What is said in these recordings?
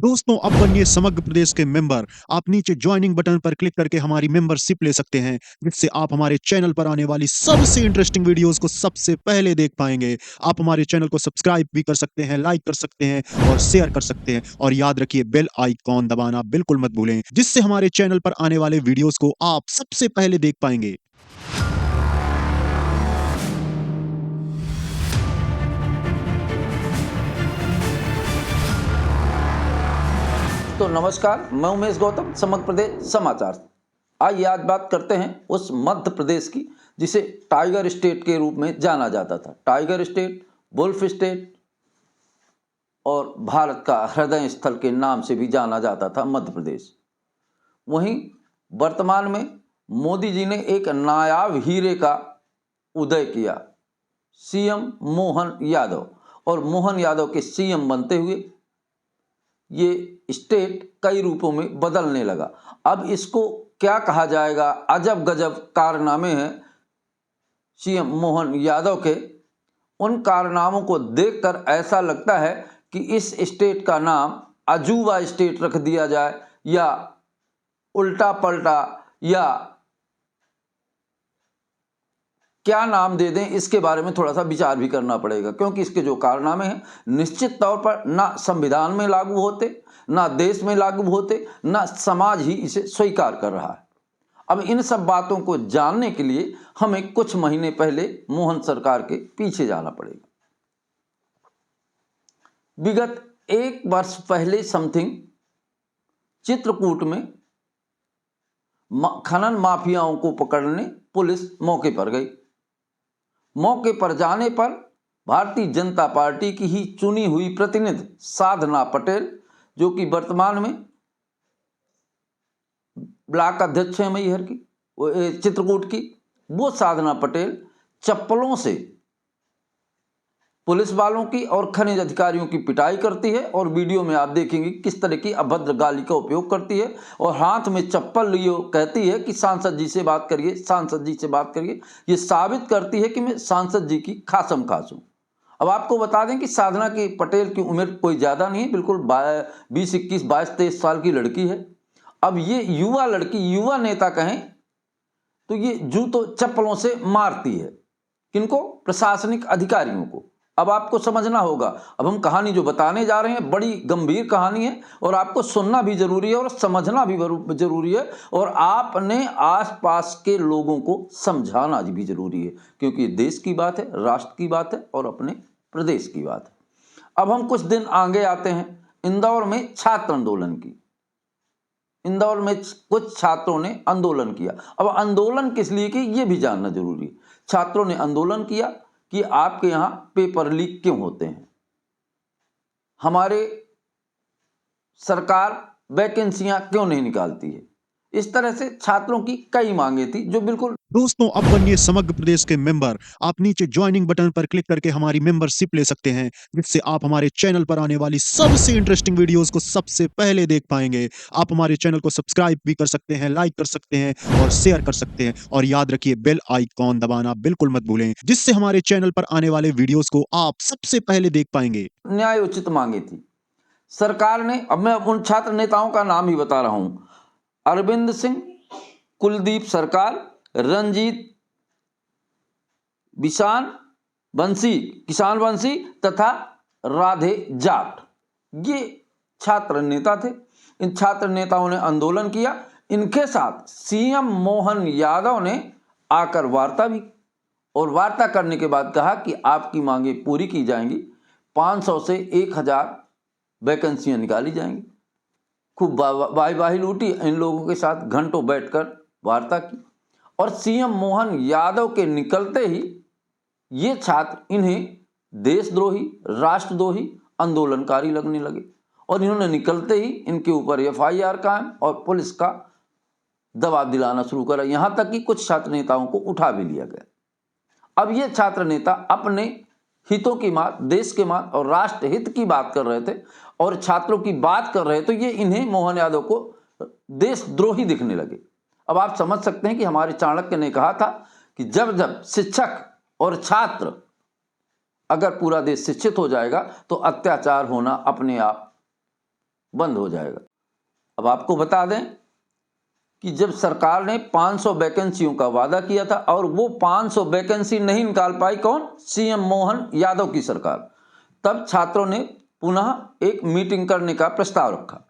दोस्तों अब बनिए समग्र प्रदेश के मेंबर। आप नीचे ज्वाइनिंग बटन पर क्लिक करके हमारी मेंबरशिप ले सकते हैं, जिससे आप हमारे चैनल पर आने वाली सबसे इंटरेस्टिंग वीडियोस को सबसे पहले देख पाएंगे। आप हमारे चैनल को सब्सक्राइब भी कर सकते हैं, लाइक कर सकते हैं और शेयर कर सकते हैं। और याद रखिए, बेल आइकॉन दबाना बिल्कुल मत भूलें, जिससे हमारे चैनल पर आने वाले वीडियोस को आप सबसे पहले देख पाएंगे। तो नमस्कार, मैं उमेश गौतम, समग्र प्रदेश समाचार। आइए आज बात करते हैं उस मध्य प्रदेश की जिसे टाइगर स्टेट के रूप में जाना जाता था। टाइगर स्टेट, वुल्फ स्टेट और भारत का हृदय स्थल के नाम से भी जाना जाता था मध्य प्रदेश। वहीं वर्तमान में मोदी जी ने एक नायाब हीरे का उदय किया, सीएम मोहन यादव, और मोहन यादव के सीएम बनते हुए ये स्टेट कई रूपों में बदलने लगा। अब इसको क्या कहा जाएगा, अजब गजब कारनामे हैं सीएम मोहन यादव के। उन कारनामों को देखकर ऐसा लगता है कि इस स्टेट का नाम अजूबा स्टेट रख दिया जाए, या उल्टा पलटा, या क्या नाम दे दें, इसके बारे में थोड़ा सा विचार भी करना पड़ेगा। क्योंकि इसके जो कारनामे हैं निश्चित तौर पर ना संविधान में लागू होते, ना देश में लागू होते, ना समाज ही इसे स्वीकार कर रहा है। अब इन सब बातों को जानने के लिए हमें कुछ महीने पहले मोहन सरकार के पीछे जाना पड़ेगा। विगत 1 वर्ष पहले समथिंग चित्रकूट में खनन माफियाओं को पकड़ने पुलिस मौके पर गई। मौके पर जाने पर भारतीय जनता पार्टी की ही चुनी हुई प्रतिनिधि साधना पटेल, जो कि वर्तमान में ब्लॉक अध्यक्ष है मैहर की, चित्रकूट की, वो साधना पटेल चप्पलों से पुलिस वालों की और खनिज अधिकारियों की पिटाई करती है। और वीडियो में आप देखेंगे किस तरह की अभद्र गाली का उपयोग करती है, और हाथ में चप्पल लिए कहती है कि सांसद जी से बात करिए, सांसद जी से बात करिए। ये साबित करती है कि मैं सांसद जी की खासम खास हूँ। अब आपको बता दें कि साधना की पटेल की उम्र कोई ज़्यादा नहीं है, बिल्कुल 20, 21, 22, 23 साल की लड़की है। अब ये युवा लड़की, युवा नेता कहें तो ये जूतों चप्पलों से मारती है। किनको? प्रशासनिक अधिकारियों को। अब आपको समझना होगा, अब हम कहानी जो बताने जा रहे हैं बड़ी गंभीर कहानी है, और आपको सुनना भी जरूरी है और समझना भी जरूरी है, और आपने आसपास के लोगों को समझाना भी जरूरी है, क्योंकि देश की बात है, राष्ट्र की बात है और अपने प्रदेश की बात है। अब हम कुछ दिन आगे आते हैं इंदौर में छात्र आंदोलन की। इंदौर में कुछ छात्रों ने आंदोलन किया। अब आंदोलन किस लिए की, ये भी जानना जरूरी है। छात्रों ने आंदोलन किया कि आपके यहाँ पेपर लीक क्यों होते हैं, हमारे सरकार वैकेंसियां क्यों नहीं निकालती है। इस तरह से छात्रों की कई मांगे थी जो बिल्कुल। दोस्तों अब बनिए समग्र प्रदेश के मेंबर। आप नीचे ज्वाइनिंग बटन पर क्लिक करके हमारी मेंबरशिप ले सकते हैं, जिससे आप हमारे चैनल पर आने वाली सबसे इंटरेस्टिंग वीडियोस को सबसे पहले देख पाएंगे। आप हमारे चैनल को सब्सक्राइब भी कर सकते हैं, लाइक कर सकते हैं और शेयर कर सकते हैं। और याद रखिए, बेल आइकॉन दबाना बिल्कुल मत भूलें, जिससे हमारे चैनल पर आने वाले वीडियोस को आप सबसे पहले देख पाएंगे। न्याय उचित मांगी थी सरकार ने। अब मैं उन छात्र नेताओं का नाम ही बता रहा हूं: अरविंद सिंह, कुलदीप सरकार, रंजीत किसान बंसी तथा राधे जाट, ये छात्र नेता थे। इन छात्र नेताओं ने आंदोलन किया। इनके साथ सीएम मोहन यादव ने आकर वार्ता भी, और वार्ता करने के बाद कहा कि आपकी मांगे पूरी की जाएंगी, 500 से 1000 वैकेंसियां निकाली जाएंगी। खूब वाही लूटी, इन लोगों के साथ घंटों बैठकर वार्ता की। और सीएम मोहन यादव के निकलते ही ये छात्र इन्हें देशद्रोही, राष्ट्रद्रोही, आंदोलनकारी लगने लगे, और इन्होंने निकलते ही इनके ऊपर एफआईआर कायम और पुलिस का दबाव दिलाना शुरू करा। यहां तक कि कुछ छात्र नेताओं को उठा भी लिया गया। अब ये छात्र नेता अपने हितों की बात, देश के बात और राष्ट्र हित की बात कर रहे थे, और छात्रों की बात कर रहे, तो ये इन्हें, मोहन यादव को, देशद्रोही दिखने लगे। अब आप समझ सकते हैं कि हमारे चाणक्य ने कहा था कि जब जब शिक्षक और छात्र, अगर पूरा देश शिक्षित हो जाएगा तो अत्याचार होना अपने आप बंद हो जाएगा। अब आपको बता दें कि जब सरकार ने 500 वैकेंसियों का वादा किया था और वो 500 वैकेंसी नहीं निकाल पाई, कौन? सीएम मोहन यादव की सरकार। तब छात्रों ने पुनः एक मीटिंग करने का प्रस्ताव रखा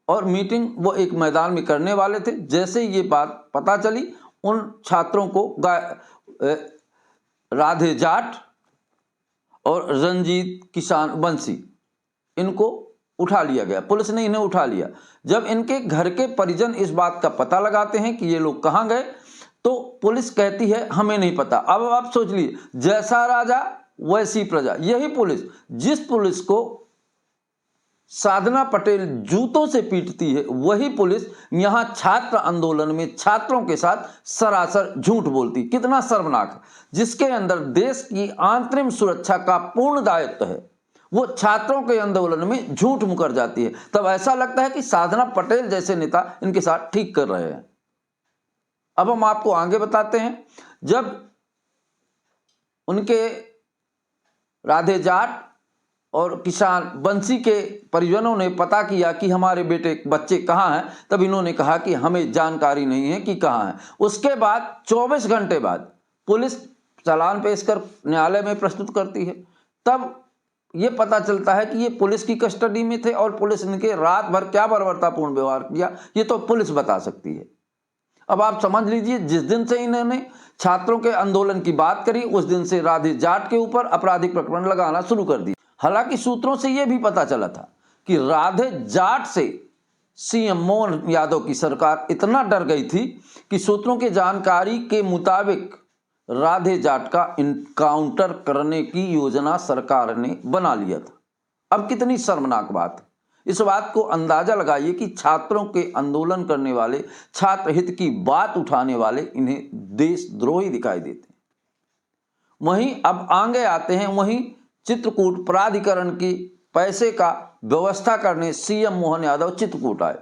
और मीटिंग वो एक मैदान में करने वाले थे। जैसे ये बात पता चली, उन छात्रों को राधे जाट और रंजीत किसान बंसी, इनको उठा लिया गया। पुलिस ने इन्हें उठा लिया। जब इनके घर के परिजन इस बात का पता लगाते हैं कि ये लोग कहाँ गए, तो पुलिस कहती है हमें नहीं पता। अब आप सोच लीजिए, जैसा राजा वैसी प्रजा। यही पुलिस, जिस पुलिस को साधना पटेल जूतों से पीटती है, वही पुलिस यहां छात्र आंदोलन में छात्रों के साथ सरासर झूठ बोलती। कितना शर्मनाक है। जिसके अंदर देश की आंतरिक सुरक्षा का पूर्ण दायित्व है, वो छात्रों के आंदोलन में झूठ मुकर जाती है। तब ऐसा लगता है कि साधना पटेल जैसे नेता इनके साथ ठीक कर रहे हैं। अब हम आपको आगे बताते हैं। जब उनके राधे जाट और किसान बंसी के परिजनों ने पता किया कि हमारे बच्चे कहाँ हैं, तब इन्होंने कहा कि हमें जानकारी नहीं है कि कहाँ हैं। उसके बाद 24 घंटे बाद पुलिस चालान पेश कर न्यायालय में प्रस्तुत करती है। तब ये पता चलता है कि ये पुलिस की कस्टडी में थे और पुलिस इनके रात भर क्या बर्बरतापूर्ण व्यवहार किया, ये तो पुलिस बता सकती है। अब आप समझ लीजिए, जिस दिन से इन्होंने छात्रों के आंदोलन की बात करी, उस दिन से राधे जाट के ऊपर आपराधिक प्रकरण लगाना शुरू कर दिया। हालांकि सूत्रों से यह भी पता चला था कि राधे जाट से सीएम मोहन यादव की सरकार इतना डर गई थी कि सूत्रों की जानकारी के मुताबिक राधे जाट का इनकाउंटर करने की योजना सरकार ने बना लिया था। अब कितनी शर्मनाक बात है। इस बात को अंदाजा लगाइए कि छात्रों के आंदोलन करने वाले, छात्र हित की बात उठाने वाले इन्हें देशद्रोही दिखाई देते हैं। वहीं अब आगे आते हैं, वहीं चित्रकूट प्राधिकरण की पैसे का व्यवस्था करने सीएम मोहन यादव चित्रकूट आए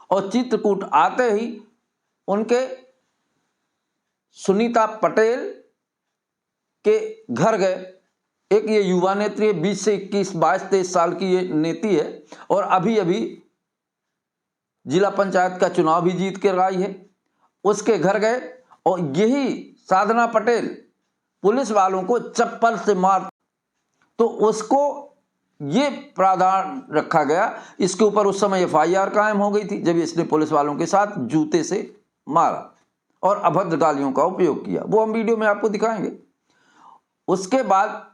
और चित्रकूट आते ही उनके सुनीता पटेल के घर गए। एक ये युवा नेत्री है, 20 से 21, 22-23 साल की ये नेत्री है और अभी अभी जिला पंचायत का चुनाव भी जीत कर आई है। उसके घर गए और यही साधना पटेल पुलिस वालों को चप्पल से मार, तो उसको ये प्रावधान रखा गया। इसके ऊपर उस समय FIR कायम हो गई थी जब इसने पुलिस वालों के साथ जूते से मारा और अभद्र गालियों का उपयोग किया। वो हम वीडियो में आपको दिखाएंगे। उसके बाद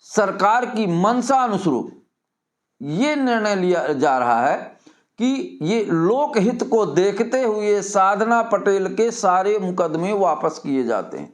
सरकार की मंशा अनुसार ये निर्णय लिया जा रहा है कि ये लोकहित को देखते हुए साधना पटेल के सारे मुकदमे वापस किए जाते हैं।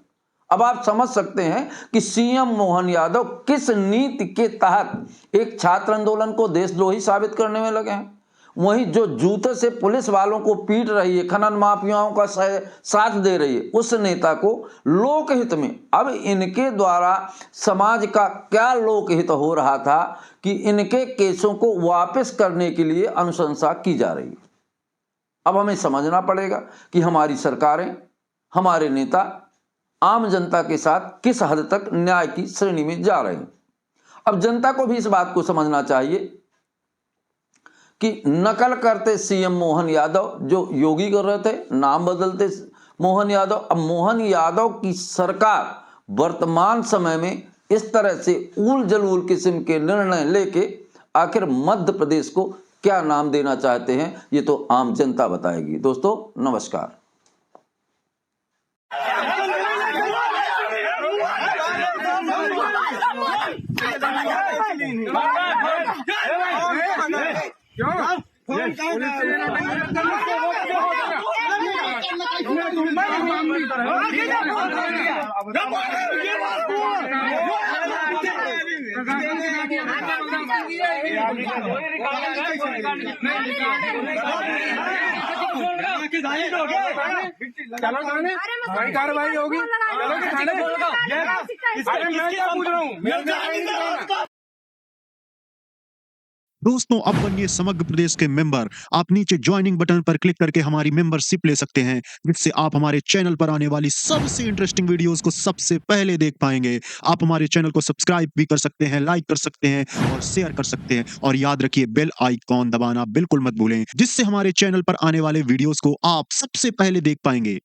अब आप समझ सकते हैं कि सीएम मोहन यादव किस नीति के तहत एक छात्र आंदोलन को देशद्रोही साबित करने में लगे हैं। वहीं जो जूते से पुलिस वालों को पीट रही है, खनन माफियाओं का साथ दे रही है, उस नेता को लोकहित में, अब इनके द्वारा समाज का क्या लोकहित हो रहा था कि इनके केसों को वापस करने के लिए अनुशंसा की जा रही है। अब हमें समझना पड़ेगा कि हमारी सरकारें, हमारे नेता आम जनता के साथ किस हद तक न्याय की श्रेणी में जा रहे हैं। अब जनता को भी इस बात को समझना चाहिए कि नकल करते सीएम मोहन यादव, जो योगी कर रहे थे, नाम बदलते मोहन यादव। अब मोहन यादव की सरकार वर्तमान समय में इस तरह से ऊल जलूल किस्म के निर्णय लेके आखिर मध्य प्रदेश को क्या नाम देना चाहते हैं, ये तो आम जनता बताएगी। दोस्तों नमस्कार। चलो थाने, भाई कार्रवाई होगी। चलो थाने, मैं क्या पूछ रहा हूँ। दोस्तों अब बनिए समग्र प्रदेश के मेंबर। आप नीचे ज्वाइनिंग बटन पर क्लिक करके हमारी मेंबरशिप ले सकते हैं, जिससे आप हमारे चैनल पर आने वाली सबसे इंटरेस्टिंग वीडियोस को सबसे पहले देख पाएंगे। आप हमारे चैनल को सब्सक्राइब भी कर सकते हैं, लाइक कर सकते हैं और शेयर कर सकते हैं। और याद रखिए बेल आइकॉन दबाना बिल्कुल मत भूलें, जिससे हमारे चैनल पर आने वाले वीडियोस को आप सबसे पहले देख पाएंगे।